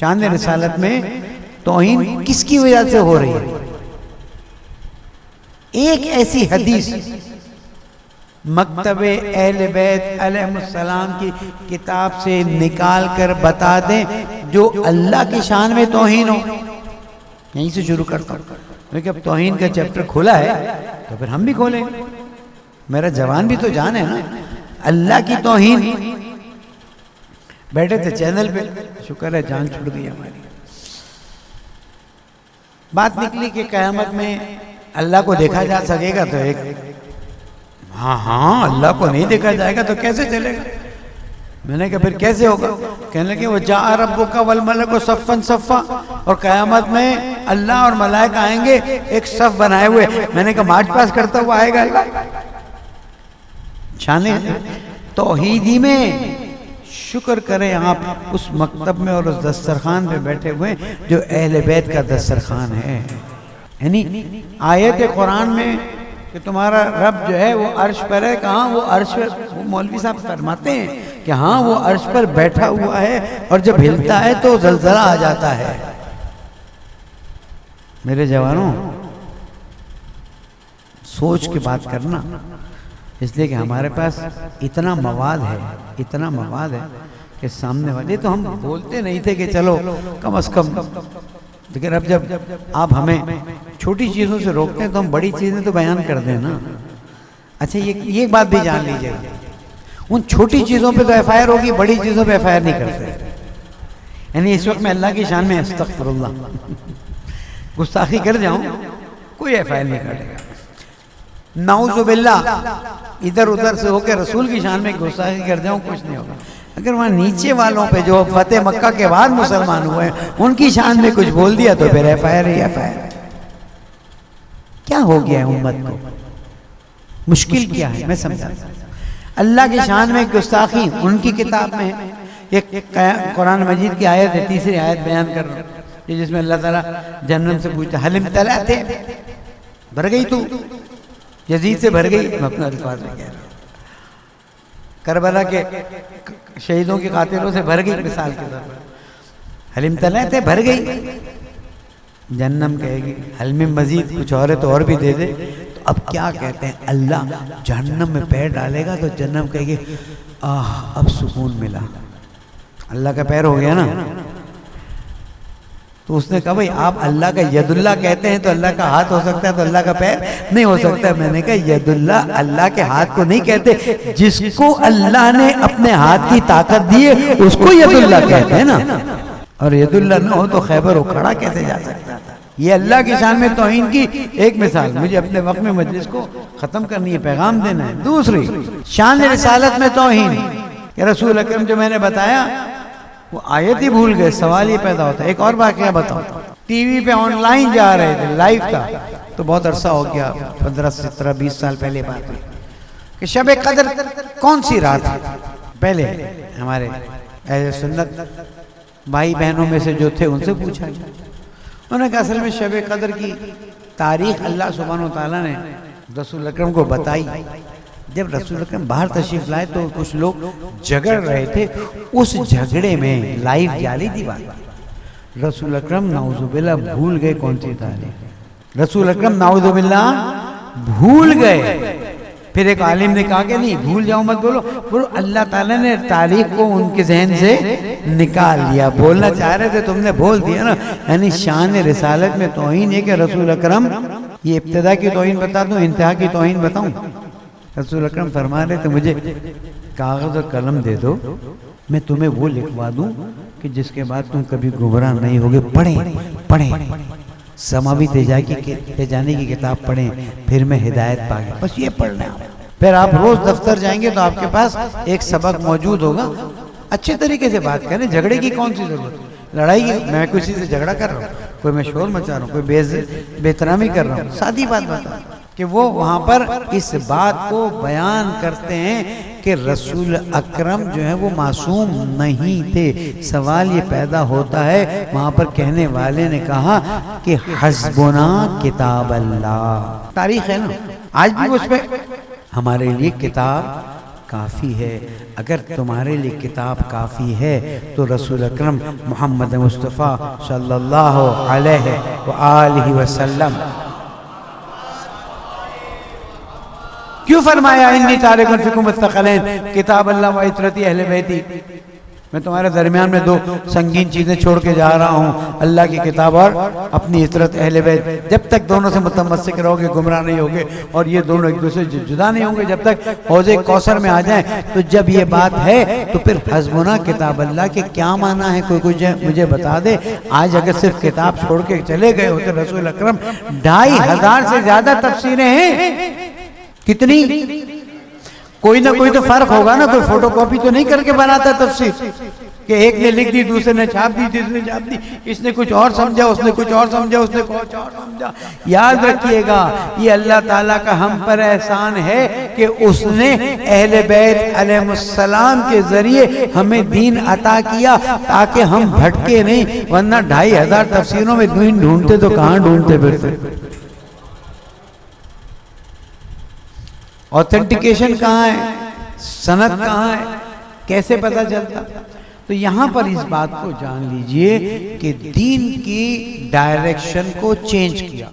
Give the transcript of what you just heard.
چاند رسالت میں توہین کس کی وجہ سے ہو رہی ہے؟ ایک ایسی حدیث مکتب اہل بیت علیہ السلام کی کتاب سے نکال کر بتا دیں جو اللہ کی شان میں توہین ہو. یہیں سے شروع کرتا ہوں کیونکہ اب توہین کا چیپٹر کھولا ہے تو پھر ہم بھی کھولیں. میرا جوان بھی تو جان ہے نا. اللہ کی توہین. بیٹھے تھے چینل پہ, شکر ہے جان چھوڑ گئی ہماری. بات نکلی کہ قیامت میں اللہ کو دیکھا جا سکے گا, تو ایک ہاں اللہ کو نہیں دیکھا جائے گا تو کیسے چلے گا. میں نے کہا پھر کیسے ہوگا؟ کہنے لگے وہ جاء ربک والملک صفا صفا, اور قیامت میں اللہ اور ملائکہ آئیں گے ایک صف بنائے ہوئے. میں نے کہا مارچ پاس کرتا ہوا آئے گا اللہ. شان توحیدی میں شکر کریں آپ اس مکتب میں اور اس دسترخوان پہ بیٹھے ہوئے جو اہل بیت کا دسترخوان ہے. یعنی آیت قرآن میں کہ تمہارا رب جو ہے وہ عرش پر ہے, کہاں وہ عرش پر, وہ مولوی صاحب فرماتے ہیں کہ ہاں وہ عرش پر بیٹھا ہوا ہے اور جب ہلتا ہے تو زلزلہ آ جاتا ہے. میرے جوانوں سوچ کے بات کرنا, اس لیے کہ ہمارے پاس اتنا مواد ہے کہ سامنے والے تو ہم بولتے نہیں تھے کہ چلو کم از کم, لیکن اب جب آپ ہمیں چھوٹی چیزوں سے روکتے ہیں تو ہم بڑی چیزیں تو بیان کر دیں نا. اچھا یہ بات بھی جان لیجیے گا, ان چھوٹی چیزوں پہ تو ایف آئی آر ہوگی, بڑی چیزوں پہ ایف آئی آر نہیں کرتے. یعنی اس وقت میں اللہ کی شان میں استغفر اللہ گستاخی کر جاؤں کوئی ایف آئی آر نہیں کرے گا. نعوذ باللہ ادھر ادھر سے ہو کے رسول کی شان میں گستاخی کر جاؤں کچھ نہیں ہوگا. اگر وہاں نیچے والوں پہ جو فتح مکہ کے بعد مسلمان ہوئے ہیں ان کی شان میں کچھ بول دیا تو پھر ایف آئی آر ہی ایف آئی آر. کیا ہو گیا ہے امت کو؟ مشکل کیا ہے میں سمجھاتا ہوں. اللہ کی شان میں گستاخی ان کی کتاب میں ہے. ایک قرآن مجید کی آیت ہے, تیسری آیت بیان کر رہا ہوں, جس میں اللہ تعالیٰ جہنم سے پوچھتا حل امتلأت, بھر گئی تو یزید سے بھر گئی. میں اپنے الفاظ میں کہہ رہا ہوں, کربلا کے شہیدوں کے قاتلوں سے بھر گئی مثال کے طور پر. حل امتلأت ہے, بھر گئی. جہنم کہے گی حل من مزید, کچھ اور ہے تو اور بھی دے دے. تو اب کیا کہتے ہیں, اللہ جہنم میں پیر ڈالے گا تو جہنم کہے گی اب سکون ملا. اللہ کا پیر ہو گیا نا. تو اس نے کہا بھئی آپ اللہ کا ید اللہ کہتے ہیں تو اللہ کا ہاتھ ہو سکتا ہے تو اللہ کا پیر نہیں ہو سکتا. میں نے کہا ید اللہ اللہ کے ہاتھ کو نہیں کہتے, جس کو اللہ نے اپنے ہاتھ کی طاقت دی ہے اس کو ید اللہ کہتے ہیں نا. اور ید اللہ نہ ہو تو خیبر اکھڑا کیسے جا سکتا تھا. یہ اللہ کی شان میں توہین کی ایک مثال. مجھے اپنے وقت میں مجلس کو ختم کرنی ہے, پیغام دینا ہے. دوسری شان رسالت میں توہین کہ رسول اکرم جو میں نے بتایا وہ آیت ہی بھول گئے. سوال یہ پیدا ہوتا ہے. ایک اور واقعہ بتاؤ, ٹی وی پہ آن لائن جا رہے تھے, لائیو تھا, تو بہت عرصہ ہو گیا, 15 17 20 سال پہلے بات ہوئی کہ شب قدر کون سی رات ہے. پہلے ہمارے اہل سنت بھائی بہنوں میں سے جو تھے ان سے پوچھا, انہوں نے کہا اصل میں شب قدر کی تاریخ اللہ سبحانہ وتعالیٰ نے رسول اکرم کو بتائی. جب رسول اکرم باہر تشریف لائے تو کچھ لوگ جھگڑ رہے تھے, اس جھگڑے میں لائیو جالی تھی بات. رسول اکرم نعوذ باللہ بھول گئے کون سی تاریخ. رسول اکرم نعوذ باللہ بھول گئے. پھر ایک عالم نے کہا کہ نہیں بھول جاؤ مت بولو, پھر اللہ تعالیٰ نے تاریخ کو ان کے ذہن سے نکال لیا. بولنا چاہ رہے تھے تم نے بول دیا نا. یعنی شان رسالت میں توہین ہے کہ رسول اکرم, یہ ابتدا کی توہین بتا دوں انتہا کی توہین بتاؤں. رسول اکرم فرما رہے تھے مجھے کاغذ اور قلم دے دو, میں تمہیں وہ لکھوا دوں کہ جس کے بعد تم کبھی گمراہ نہیں ہوگے. پڑھیں سماوی تجانی کی کتاب پڑھیں, پھر میں ہدایت پا گیا. بس یہ پڑھنا ہے. پھر آپ روز دفتر جائیں گے تو آپ کے پاس ایک سبق موجود ہوگا. اچھے طریقے سے بات کریں, جھگڑے کی کون سی ضرورت, لڑائی کی. میں کسی سے جھگڑا کر رہا ہوں, کوئی میں شور مچا رہا ہوں, کوئی بے احترامی کر رہا ہوں, سادی بات بتا کہ وہ وہاں پر اس بات کو بیان کرتے ہیں کہ رسول اکرم جو ہے وہ معصوم نہیں تھے. سوال یہ پیدا ہوتا ہے, وہاں پر کہنے والے نے کہا کہ حسبنا کتاب اللہ. تاریخ ہے نا, آج بھی اس پہ ہمارے لیے کتاب کافی ہے۔ اگر تمہارے لیے کتاب کافی ہے تو رسول اکرم محمد مصطفیٰ صلی اللہ علیہ وآلہ وسلم کیوں فرمایا انی تارک فیکم الثقلین کتاب اللہ و عترتی اہل بیتی، میں تمہارے درمیان میں دو سنگین چیزیں چھوڑ کے جا رہا ہوں، اللہ کی کتاب اور اپنی عترت اہل بیت۔ جب تک دونوں سے متمسک رہو گے گمراہ نہیں ہوگے، اور یہ دونوں ایک دوسرے سے جدا نہیں ہوں گے جب تک حوض کوثر میں آ جائیں۔ تو جب یہ بات ہے تو پھر حسبنا کتاب اللہ کے کیا معنی ہے؟ کوئی مجھے بتا دے۔ آج اگر صرف کتاب چھوڑ کے چلے گئے ہوتے رسول اکرم 2500 سے زیادہ تفسیریں ہیں، کتنی؟ کوئی نہ کوئی تو فرق ہوگا نا، کوئی فوٹو کاپی تو نہیں کر کے بناتا تفسیر کہ ایک نے لکھ دی دوسرے نے چھاپ دی تیسرے نے چھاپ دی، اس نے کچھ اور سمجھا اس نے کچھ اور سمجھا اس نے کچھ اور سمجھا۔ یاد رکھیے گا یہ اللہ تعالیٰ کا ہم پر احسان ہے کہ اس نے اہل بیت علیہ السلام کے ذریعے ہمیں دین عطا کیا تاکہ ہم بھٹکے نہیں، ورنہ 2500 تفسیروں میں دین ڈھونڈتے تو کہاں ڈھونڈتے پھرتے۔ اوتھینٹیکیشن کہاں ہے؟ سند کہاں ہے؟ کیسے پتہ چلتا؟ تو یہاں پر اس بات کو جان لیجئے کہ دین کی ڈائریکشن کو چینج کیا۔